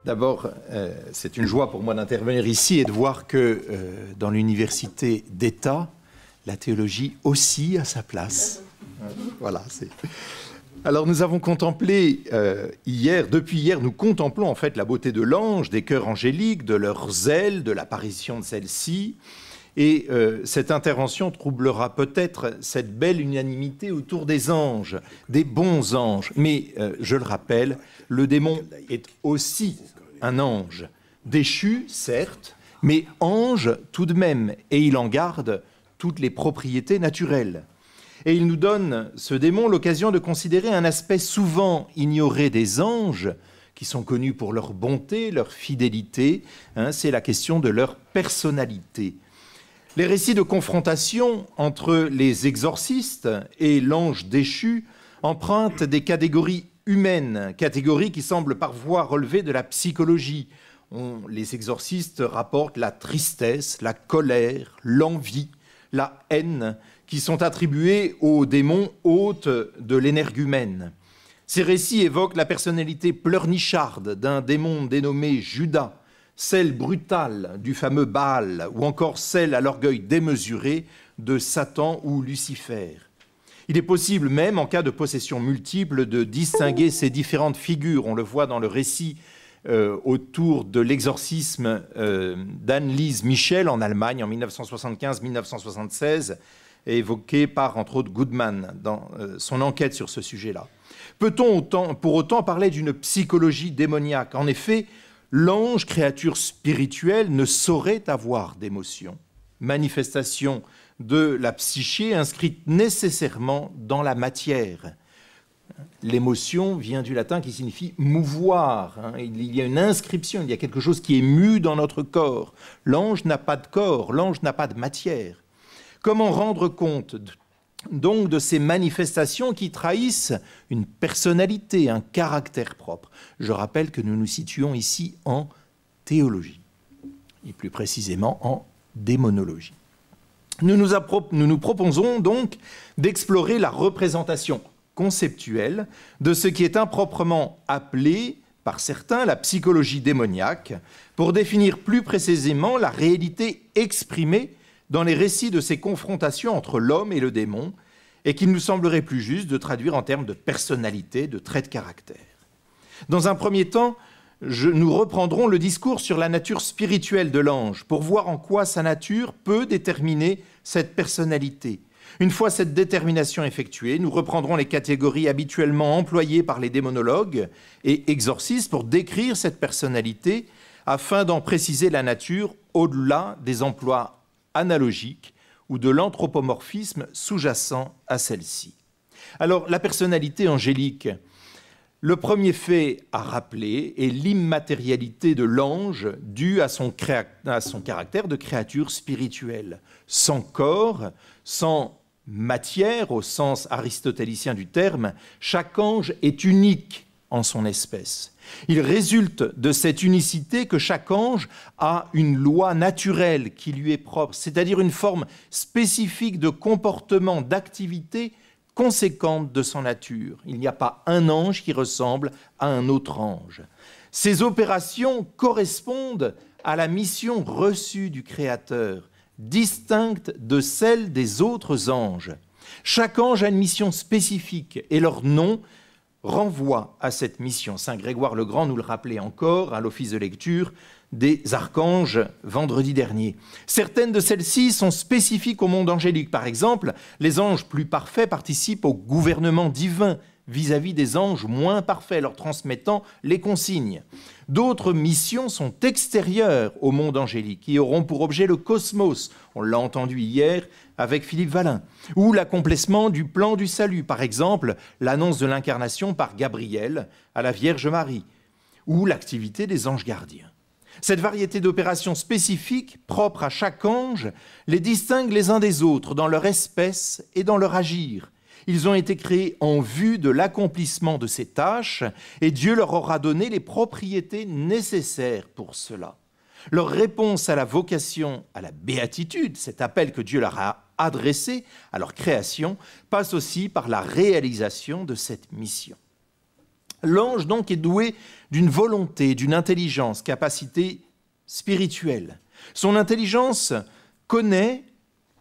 D'abord, c'est une joie pour moi d'intervenir ici et de voir que dans l'université d'État, la théologie aussi a sa place. Voilà. Alors nous avons contemplé depuis hier, nous contemplons en fait la beauté de l'ange, des chœurs angéliques, de leurs ailes, de l'apparition de celle-ci. Et cette intervention troublera peut-être cette belle unanimité autour des anges, des bons anges. Mais je le rappelle, le démon est aussi un ange, déchu, certes, mais ange tout de même, et il en garde toutes les propriétés naturelles. Et il nous donne, ce démon, l'occasion de considérer un aspect souvent ignoré des anges, qui sont connus pour leur bonté, leur fidélité, c'est la question de leur personnalité. Les récits de confrontation entre les exorcistes et l'ange déchu empruntent des catégories humaines, catégories qui semblent parfois relever de la psychologie. Les exorcistes rapportent la tristesse, la colère, l'envie, la haine, qui sont attribués aux démons hôtes de l'énergumène. Ces récits évoquent la personnalité pleurnicharde d'un démon dénommé Judas, celle brutale du fameux Baal, ou encore celle à l'orgueil démesuré de Satan ou Lucifer. Il est possible même, en cas de possession multiple, de distinguer ces différentes figures. On le voit dans le récit autour de l'exorcisme d'Anne-Lise Michel en Allemagne en 1975-1976, évoqué par, entre autres, Goodman dans son enquête sur ce sujet-là. Peut-on pour autant parler d'une psychologie démoniaque? En effet, l'ange, créature spirituelle, ne saurait avoir d'émotion. Manifestation de la psyché inscrite nécessairement dans la matière. L'émotion vient du latin qui signifie mouvoir. Il y a une inscription, il y a quelque chose qui est mu dans notre corps. L'ange n'a pas de corps, l'ange n'a pas de matière. Comment rendre compte donc de ces manifestations qui trahissent une personnalité, un caractère propre? Je rappelle que nous nous situons ici en théologie, et plus précisément en démonologie. Nous nous proposons donc d'explorer la représentation conceptuelle de ce qui est improprement appelé par certains la psychologie démoniaque, pour définir plus précisément la réalité exprimée dans les récits de ces confrontations entre l'homme et le démon, et qu'il nous semblerait plus juste de traduire en termes de personnalité, de traits de caractère. Dans un premier temps, nous reprendrons le discours sur la nature spirituelle de l'ange, pour voir en quoi sa nature peut déterminer cette personnalité. Une fois cette détermination effectuée, nous reprendrons les catégories habituellement employées par les démonologues et exorcistes pour décrire cette personnalité, afin d'en préciser la nature au-delà des emplois analogique ou de l'anthropomorphisme sous-jacent à celle-ci. Alors, la personnalité angélique, le premier fait à rappeler est l'immatérialité de l'ange due à son caractère de créature spirituelle. Sans corps, sans matière au sens aristotélicien du terme, chaque ange est unique en son espèce. Il résulte de cette unicité que chaque ange a une loi naturelle qui lui est propre, c'est-à-dire une forme spécifique de comportement, d'activité conséquente de son nature. Il n'y a pas un ange qui ressemble à un autre ange. Ces opérations correspondent à la mission reçue du Créateur, distincte de celle des autres anges. Chaque ange a une mission spécifique et leur nom renvoie à cette mission. Saint Grégoire le Grand nous le rappelait encore à l'office de lecture des archanges vendredi dernier. Certaines de celles-ci sont spécifiques au monde angélique. Par exemple, les anges plus parfaits participent au gouvernement divin vis-à-vis des anges moins parfaits, leur transmettant les consignes. D'autres missions sont extérieures au monde angélique, qui auront pour objet le cosmos, on l'a entendu hier avec Philippe Valin, ou l'accomplissement du plan du salut, par exemple l'annonce de l'incarnation par Gabriel à la Vierge Marie, ou l'activité des anges gardiens. Cette variété d'opérations spécifiques, propres à chaque ange, les distingue les uns des autres dans leur espèce et dans leur agir. Ils ont été créés en vue de l'accomplissement de ces tâches et Dieu leur aura donné les propriétés nécessaires pour cela. Leur réponse à la vocation, à la béatitude, cet appel que Dieu leur a adressé à leur création, passe aussi par la réalisation de cette mission. L'ange donc est doué d'une volonté, d'une intelligence, capacité spirituelle. Son intelligence connaît,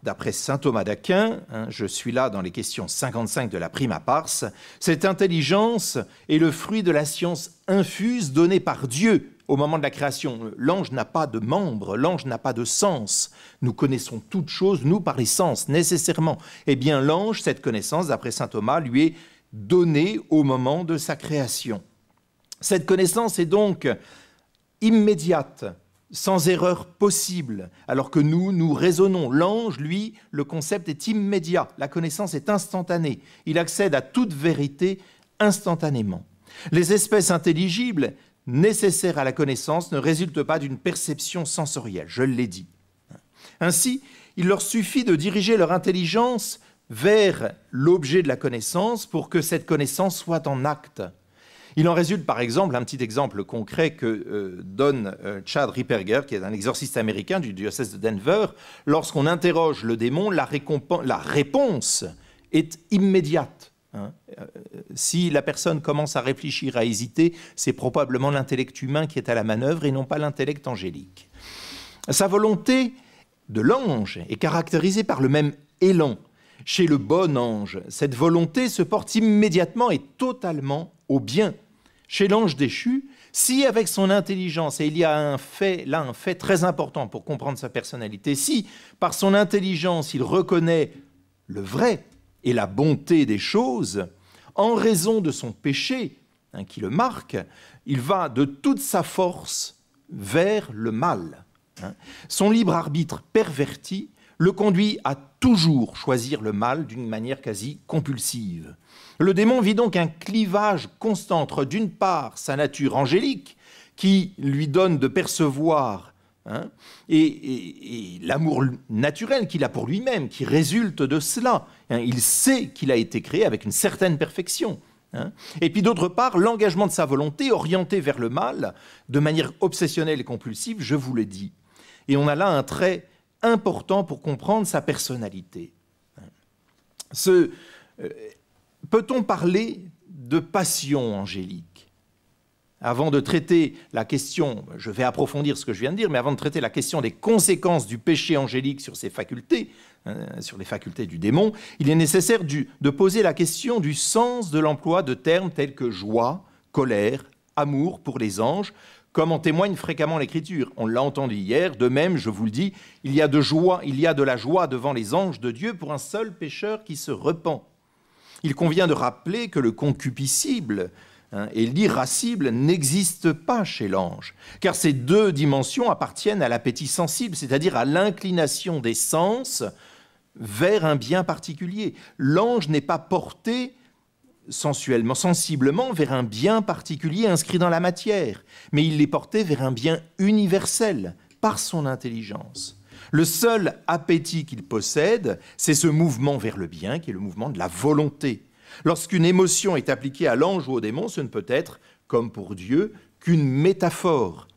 d'après saint Thomas d'Aquin, je suis là dans les questions 55 de la Prima Pars, cette intelligence est le fruit de la science infuse donnée par Dieu au moment de la création. L'ange n'a pas de membres, l'ange n'a pas de sens. Nous connaissons toutes choses, nous, par les sens, nécessairement. Eh bien, l'ange, cette connaissance, d'après saint Thomas, lui est donnée au moment de sa création. Cette connaissance est donc immédiate, sans erreur possible, alors que nous raisonnons. L'ange, lui, le concept est immédiat, la connaissance est instantanée. Il accède à toute vérité instantanément. Les espèces intelligibles nécessaires à la connaissance ne résultent pas d'une perception sensorielle, je l'ai dit. Ainsi, il leur suffit de diriger leur intelligence vers l'objet de la connaissance pour que cette connaissance soit en acte. Il en résulte par exemple, un petit exemple concret que donne Chad Ripperger, qui est un exorciste américain du diocèse de Denver. Lorsqu'on interroge le démon, la réponse est immédiate. Si la personne commence à réfléchir, à hésiter, c'est probablement l'intellect humain qui est à la manœuvre et non pas l'intellect angélique. Sa volonté de l'ange est caractérisée par le même élan. Chez le bon ange, cette volonté se porte immédiatement et totalement au bien. Chez l'ange déchu, si avec son intelligence, et il y a un fait très important pour comprendre sa personnalité, si par son intelligence il reconnaît le vrai et la bonté des choses, en raison de son péché qui le marque, il va de toute sa force vers le mal. Son libre arbitre perverti le conduit à toujours choisir le mal d'une manière quasi compulsive. Le démon vit donc un clivage constant entre, d'une part, sa nature angélique, qui lui donne de percevoir, et l'amour naturel qu'il a pour lui-même, qui résulte de cela. Il sait qu'il a été créé avec une certaine perfection. Et puis d'autre part, l'engagement de sa volonté orienté vers le mal, de manière obsessionnelle et compulsive, je vous l'ai dit. Et on a là un trait important pour comprendre sa personnalité. Peut-on parler de passion angélique? Avant de traiter la question, je vais approfondir ce que je viens de dire, mais avant de traiter la question des conséquences du péché angélique sur ses facultés, sur les facultés du démon, il est nécessaire de poser la question du sens de l'emploi de termes tels que joie, colère, amour pour les anges, comme en témoigne fréquemment l'Écriture. On l'a entendu hier, de même, je vous le dis, il y a de la joie devant les anges de Dieu pour un seul pécheur qui se repent. Il convient de rappeler que le concupiscible et l'irascible n'existent pas chez l'ange, car ces deux dimensions appartiennent à l'appétit sensible, c'est-à-dire à l'inclination des sens vers un bien particulier. L'ange n'est pas porté sensuellement, sensiblement vers un bien particulier inscrit dans la matière, mais il est porté vers un bien universel par son intelligence. Le seul appétit qu'il possède, c'est ce mouvement vers le bien, qui est le mouvement de la volonté. Lorsqu'une émotion est appliquée à l'ange ou au démon, ce ne peut être, comme pour Dieu, qu'une métaphore.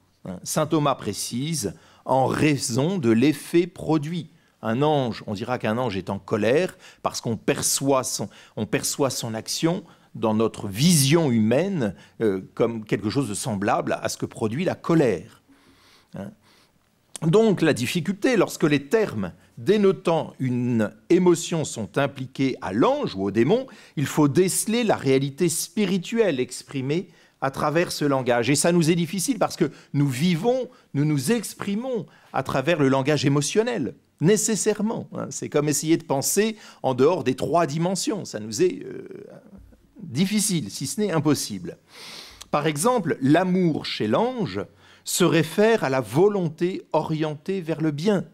Saint Thomas précise, en raison de l'effet produit. Un ange, on dira qu'un ange est en colère parce qu'on perçoit son action dans notre vision humaine comme quelque chose de semblable à ce que produit la colère. Donc la difficulté, lorsque les termes dénotant une émotion sont impliqués à l'ange ou au démon, il faut déceler la réalité spirituelle exprimée à travers ce langage. Et ça nous est difficile parce que nous nous exprimons à travers le langage émotionnel, nécessairement. C'est comme essayer de penser en dehors des trois dimensions. Ça nous est difficile, si ce n'est impossible. Par exemple, l'amour chez l'ange se réfère à la volonté orientée vers le bien.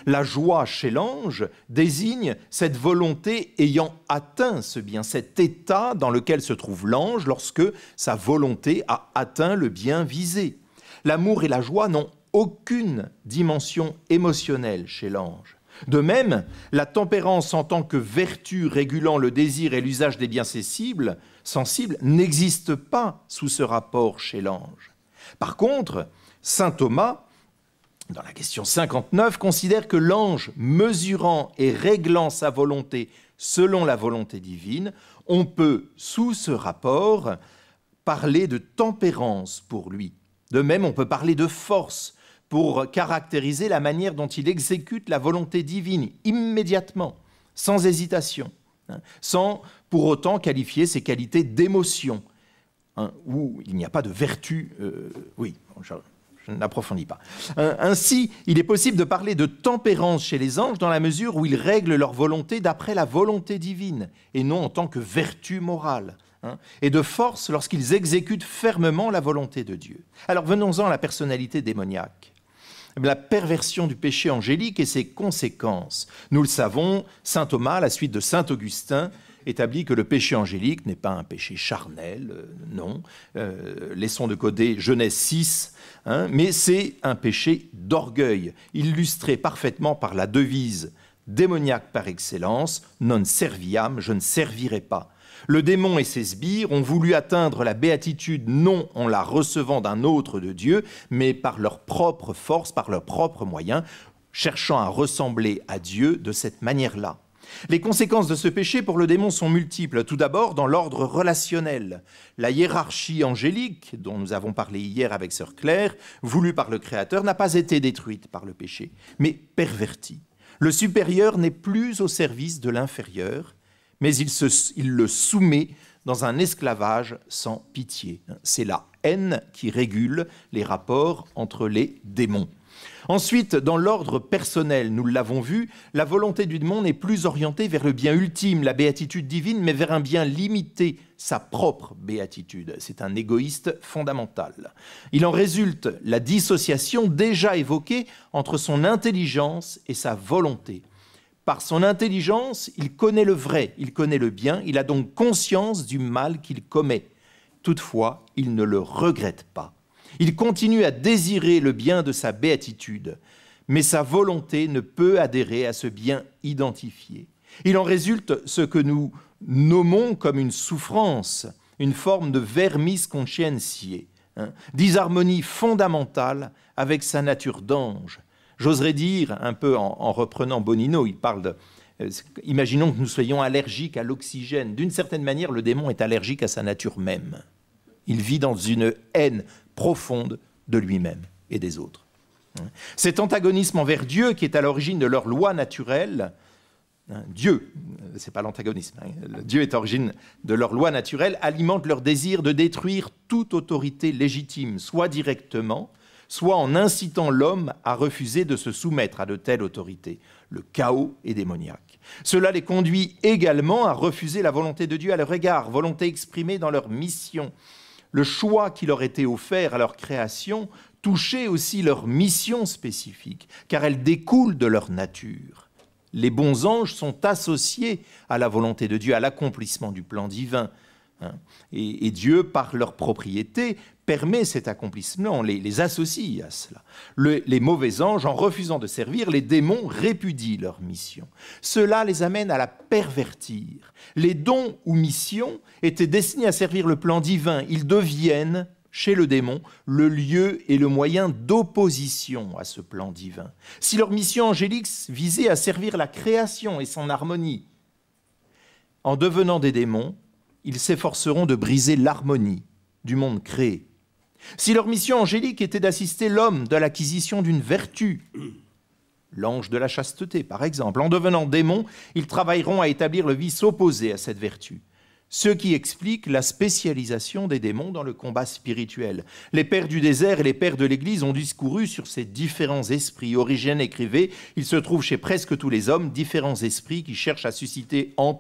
La joie chez l'ange désigne cette volonté ayant atteint ce bien, cet état dans lequel se trouve l'ange lorsque sa volonté a atteint le bien visé. L'amour et la joie n'ont aucune dimension émotionnelle chez l'ange. De même, la tempérance en tant que vertu régulant le désir et l'usage des biens sensibles n'existe pas sous ce rapport chez l'ange. Par contre, saint Thomas, dans la question 59, considère que l'ange mesurant et réglant sa volonté selon la volonté divine, on peut, sous ce rapport, parler de tempérance pour lui. De même, on peut parler de force pour caractériser la manière dont il exécute la volonté divine immédiatement, sans hésitation, sans pour autant qualifier ses qualités d'émotion, où il n'y a pas de vertu. Je n'approfondis pas. Ainsi, il est possible de parler de tempérance chez les anges dans la mesure où ils règlent leur volonté d'après la volonté divine, et non en tant que vertu morale. Et de force lorsqu'ils exécutent fermement la volonté de Dieu. Alors venons-en à la personnalité démoniaque. La perversion du péché angélique et ses conséquences. Nous le savons, saint Thomas, à la suite de saint Augustin, établit que le péché angélique n'est pas un péché charnel, non. Laissons de côté Genèse 6, mais c'est un péché d'orgueil, illustré parfaitement par la devise démoniaque par excellence, non serviam, je ne servirai pas. Le démon et ses sbires ont voulu atteindre la béatitude non en la recevant d'un autre de Dieu, mais par leur propre force, par leurs propres moyens, cherchant à ressembler à Dieu de cette manière-là. Les conséquences de ce péché pour le démon sont multiples. Tout d'abord, dans l'ordre relationnel. La hiérarchie angélique, dont nous avons parlé hier avec sœur Claire, voulue par le Créateur, n'a pas été détruite par le péché, mais pervertie. Le supérieur n'est plus au service de l'inférieur, mais il le soumet dans un esclavage sans pitié. C'est la haine qui régule les rapports entre les démons. Ensuite, dans l'ordre personnel, nous l'avons vu, la volonté du démon n'est plus orientée vers le bien ultime, la béatitude divine, mais vers un bien limité, sa propre béatitude. C'est un égoïste fondamental. Il en résulte la dissociation déjà évoquée entre son intelligence et sa volonté. Par son intelligence, il connaît le vrai, il connaît le bien, il a donc conscience du mal qu'il commet. Toutefois, il ne le regrette pas. Il continue à désirer le bien de sa béatitude, mais sa volonté ne peut adhérer à ce bien identifié. Il en résulte ce que nous nommons comme une souffrance, une forme de vermis conscientiae, disharmonie fondamentale avec sa nature d'ange. J'oserais dire, un peu en reprenant Bonino, il parle de... imaginons que nous soyons allergiques à l'oxygène. D'une certaine manière, le démon est allergique à sa nature même. Il vit dans une haine profonde de lui-même et des autres. Cet antagonisme envers Dieu, qui est à l'origine de leur loi naturelle, Dieu, c'est pas l'antagonisme, Dieu est à l'origine de leur loi naturelle, alimente leur désir de détruire toute autorité légitime, soit directement, soit en incitant l'homme à refuser de se soumettre à de telles autorités. Le chaos est démoniaque. Cela les conduit également à refuser la volonté de Dieu à leur égard, volonté exprimée dans leur mission. Le choix qui leur était offert à leur création touchait aussi leur mission spécifique, car elle découle de leur nature. Les bons anges sont associés à la volonté de Dieu, à l'accomplissement du plan divin. Et Dieu, par leur propriété, permet cet accomplissement, les associe à cela. Les mauvais anges, en refusant de servir, les démons répudient leur mission. Cela les amène à la pervertir. Les dons ou missions étaient destinés à servir le plan divin. Ils deviennent, chez le démon, le lieu et le moyen d'opposition à ce plan divin. Si leur mission angélique visait à servir la création et son harmonie, en devenant des démons, ils s'efforceront de briser l'harmonie du monde créé. Si leur mission angélique était d'assister l'homme de l'acquisition d'une vertu, l'ange de la chasteté par exemple, en devenant démons, ils travailleront à établir le vice opposé à cette vertu. Ce qui explique la spécialisation des démons dans le combat spirituel. Les pères du désert et les pères de l'Église ont discouru sur ces différents esprits. Origène écrivait « Il se trouve chez presque tous les hommes différents esprits qui cherchent à susciter en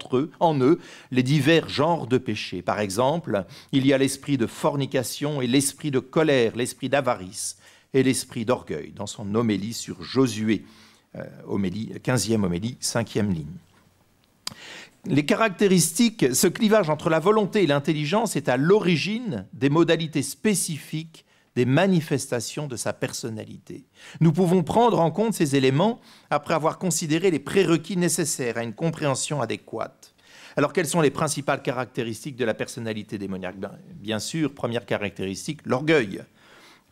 eux, les divers genres de péchés. Par exemple, il y a l'esprit de fornication et l'esprit de colère, l'esprit d'avarice et l'esprit d'orgueil. » Dans son homélie sur Josué, 15e homélie, 5e ligne. Les caractéristiques, ce clivage entre la volonté et l'intelligence est à l'origine des modalités spécifiques des manifestations de sa personnalité. Nous pouvons prendre en compte ces éléments après avoir considéré les prérequis nécessaires à une compréhension adéquate. Alors, quelles sont les principales caractéristiques de la personnalité démoniaque ? Bien sûr, première caractéristique, l'orgueil,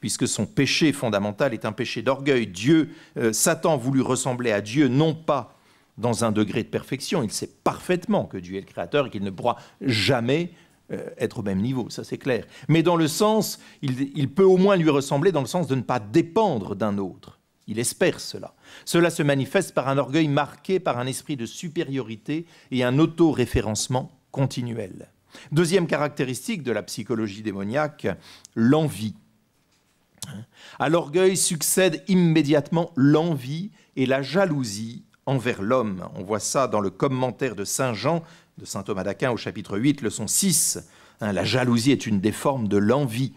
puisque son péché fondamental est un péché d'orgueil. Satan voulut ressembler à Dieu, non pas dans un degré de perfection. Il sait parfaitement que Dieu est le Créateur et qu'il ne pourra jamais être au même niveau, ça c'est clair. Mais dans le sens, il peut au moins lui ressembler dans le sens de ne pas dépendre d'un autre. Il espère cela. Cela se manifeste par un orgueil marqué par un esprit de supériorité et un auto-référencement continuel. Deuxième caractéristique de la psychologie démoniaque, l'envie. À l'orgueil succède immédiatement l'envie et la jalousie envers l'homme. On voit ça dans le commentaire de Saint Jean, de saint Thomas d'Aquin au chapitre 8, leçon 6. La jalousie est une des formes de l'envie.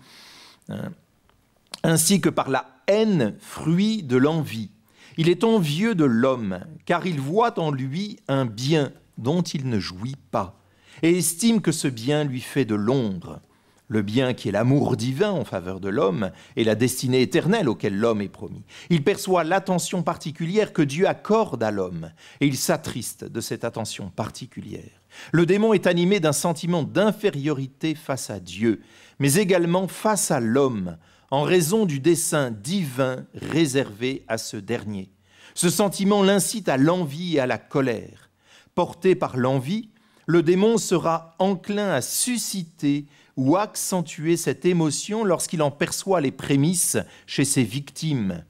Ainsi que par la haine, fruit de l'envie. Il est envieux de l'homme, car il voit en lui un bien dont il ne jouit pas, et estime que ce bien lui fait de l'ombre. Le bien qui est l'amour divin en faveur de l'homme et la destinée éternelle auquel l'homme est promis. Il perçoit l'attention particulière que Dieu accorde à l'homme et il s'attriste de cette attention particulière. Le démon est animé d'un sentiment d'infériorité face à Dieu, mais également face à l'homme, en raison du dessein divin réservé à ce dernier. Ce sentiment l'incite à l'envie et à la colère. Porté par l'envie, le démon sera enclin à susciter ou accentuer cette émotion lorsqu'il en perçoit les prémices chez ses victimes,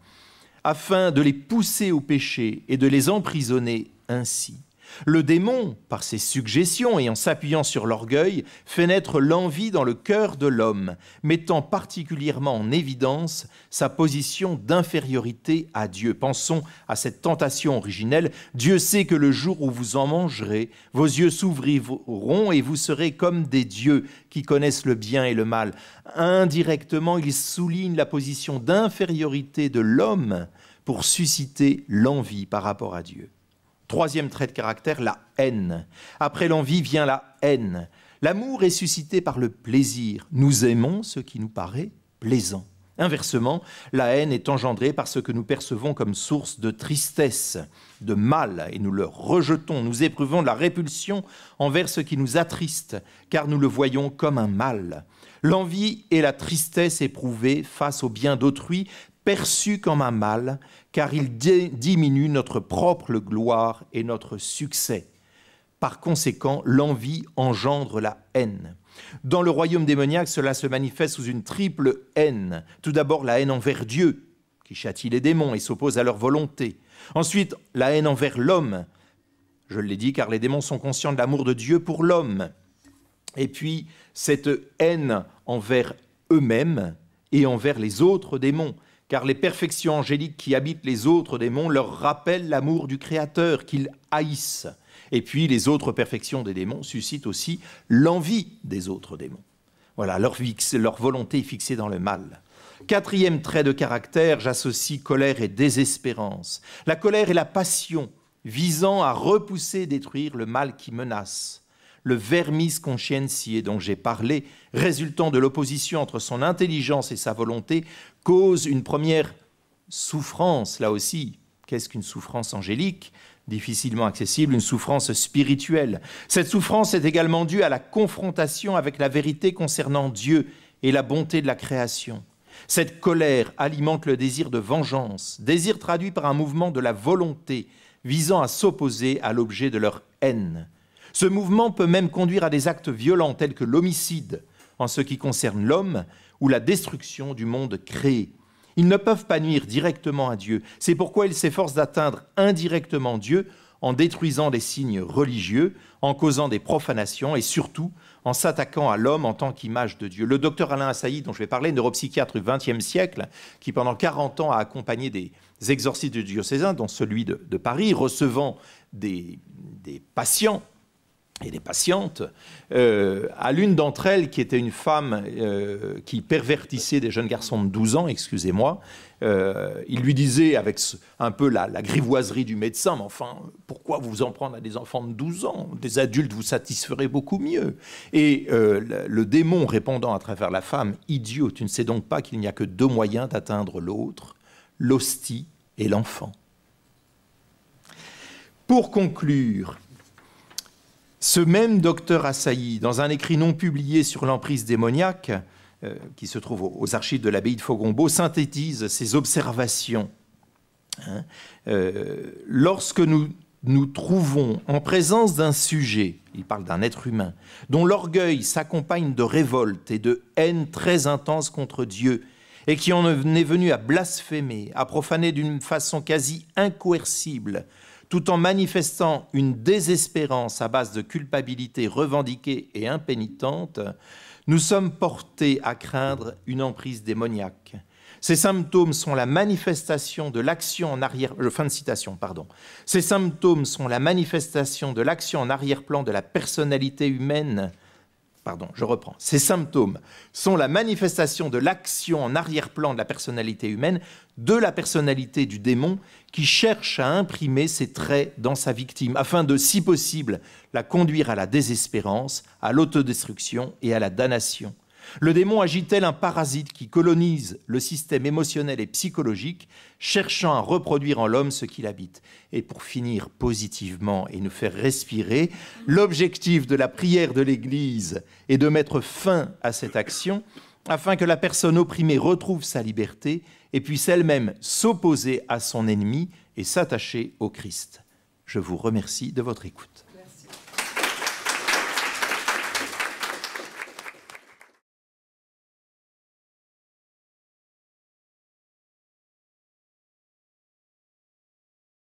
afin de les pousser au péché et de les emprisonner ainsi. Le démon, par ses suggestions et en s'appuyant sur l'orgueil, fait naître l'envie dans le cœur de l'homme, mettant particulièrement en évidence sa position d'infériorité à Dieu. Pensons à cette tentation originelle. Dieu sait que le jour où vous en mangerez, vos yeux s'ouvriront et vous serez comme des dieux qui connaissent le bien et le mal. Indirectement, il souligne la position d'infériorité de l'homme pour susciter l'envie par rapport à Dieu. Troisième trait de caractère, la haine. Après l'envie vient la haine. L'amour est suscité par le plaisir. Nous aimons ce qui nous paraît plaisant. Inversement, la haine est engendrée par ce que nous percevons comme source de tristesse, de mal, et nous le rejetons. Nous éprouvons de la répulsion envers ce qui nous attriste, car nous le voyons comme un mal. L'envie et la tristesse éprouvées face au bien d'autrui perçu comme un mal, car il diminue notre propre gloire et notre succès. Par conséquent, l'envie engendre la haine. Dans le royaume démoniaque, cela se manifeste sous une triple haine. Tout d'abord, la haine envers Dieu, qui châtie les démons et s'oppose à leur volonté. Ensuite, la haine envers l'homme. Je l'ai dit, car les démons sont conscients de l'amour de Dieu pour l'homme. Et puis, cette haine envers eux-mêmes et envers les autres démons. Car les perfections angéliques qui habitent les autres démons leur rappellent l'amour du Créateur qu'ils haïssent. Et puis les autres perfections des démons suscitent aussi l'envie des autres démons. Voilà, leur volonté est fixée dans le mal. Quatrième trait de caractère, j'associe colère et désespérance. La colère est la passion visant à repousser et détruire le mal qui menace. Le vermis conscientiae dont j'ai parlé, résultant de l'opposition entre son intelligence et sa volonté, cause une première souffrance, là aussi. Qu'est-ce qu'une souffrance angélique ? Difficilement accessible, une souffrance spirituelle. Cette souffrance est également due à la confrontation avec la vérité concernant Dieu et la bonté de la création. Cette colère alimente le désir de vengeance, désir traduit par un mouvement de la volonté visant à s'opposer à l'objet de leur haine. Ce mouvement peut même conduire à des actes violents tels que l'homicide en ce qui concerne l'homme ou la destruction du monde créé. Ils ne peuvent pas nuire directement à Dieu. C'est pourquoi ils s'efforcent d'atteindre indirectement Dieu en détruisant des signes religieux, en causant des profanations et surtout en s'attaquant à l'homme en tant qu'image de Dieu. Le docteur Alain Assailly, dont je vais parler, neuropsychiatre du XXe siècle, qui pendant 40 ans a accompagné des exorcistes diocésains, dont celui de Paris, recevant des patients et des patientes, à l'une d'entre elles, qui était une femme qui pervertissait des jeunes garçons de 12 ans, excusez-moi, il lui disait avec un peu la grivoiserie du médecin, mais enfin, pourquoi vous en prendre à des enfants de 12 ans? Des adultes vous satisferaient beaucoup mieux. Et le démon répondant à travers la femme, « Idiot, tu ne sais donc pas qu'il n'y a que deux moyens d'atteindre l'autre, l'hostie et l'enfant. » Pour conclure, ce même docteur Assailly, dans un écrit non publié sur l'emprise démoniaque, qui se trouve aux archives de l'abbaye de Fogombault, synthétise ses observations. Lorsque nous nous trouvons en présence d'un sujet, il parle d'un être humain, dont l'orgueil s'accompagne de révolte et de haine très intense contre Dieu, et qui en est venu à blasphémer, à profaner d'une façon quasi incoercible, tout en manifestant une désespérance à base de culpabilité revendiquée et impénitente, nous sommes portés à craindre une emprise démoniaque. Ces symptômes sont la manifestation de l'action en arrière... Fin de citation, pardon. Ces symptômes sont la manifestation de l'action en arrière-plan de la personnalité humaine. Pardon, je reprends. Ces symptômes sont la manifestation de l'action en arrière-plan de la personnalité humaine, de la personnalité du démon, qui cherche à imprimer ses traits dans sa victime, afin de, si possible, la conduire à la désespérance, à l'autodestruction et à la damnation. Le démon agit tel un parasite qui colonise le système émotionnel et psychologique, cherchant à reproduire en l'homme ce qu'il habite. Et pour finir positivement et nous faire respirer, l'objectif de la prière de l'Église est de mettre fin à cette action afin que la personne opprimée retrouve sa liberté et puisse elle-même s'opposer à son ennemi et s'attacher au Christ. Je vous remercie de votre écoute.